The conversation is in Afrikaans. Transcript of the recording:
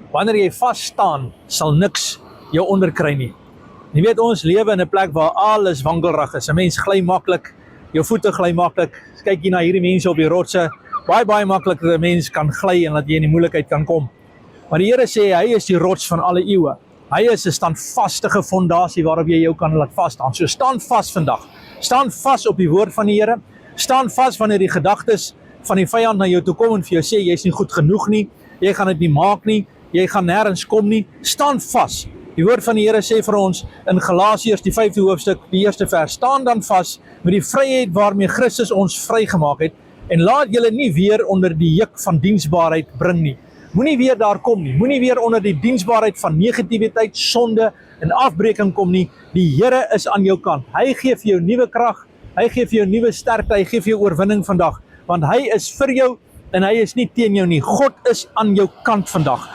Wanneer jy vas staan, sal niks jou onderkry nie. Jy weet, ons lewe in 'n plek waar alles wankelrig is. 'n Mens gly maklik, jou voete gly maklik. Kyk hier na hierdie mense op die rotse, baie maklik dat 'n mens kan gly en dat jy in die moeilikheid kan kom. Maar die Here sê, hy is die rots van alle eeue. Hy is 'n standvastige fondasie waarop jy jou kan laat vas staan. So staan vas vandag. Staan vas op die woord van die Here. Staan vas wanneer die gedagtes van die vyand na jou toe kom en vir jou sê, jy's nie goed genoeg nie, jy gaan dit nie maak nie, jy gaan nêrens kom nie. Staan vas. Die woord van die Here sê vir ons in Galasiërs die 5de hoofstuk, die 1ste vers, staan dan vas met die vryheid waarmee Christus ons vrygemaak het en laat julle nie weer onder die juk van diensbaarheid bring nie. Moenie weer daar kom nie, moenie weer onder die diensbaarheid van negativiteit, sonde en afbreking kom nie. Die Here is aan jou kant. Hy gee vir jou nuwe krag, hy gee vir jou nuwe sterkte, hy gee vir jou oorwinning vandag, want hy is vir jou en hy is nie teen jou nie. God is aan jou kant vandag.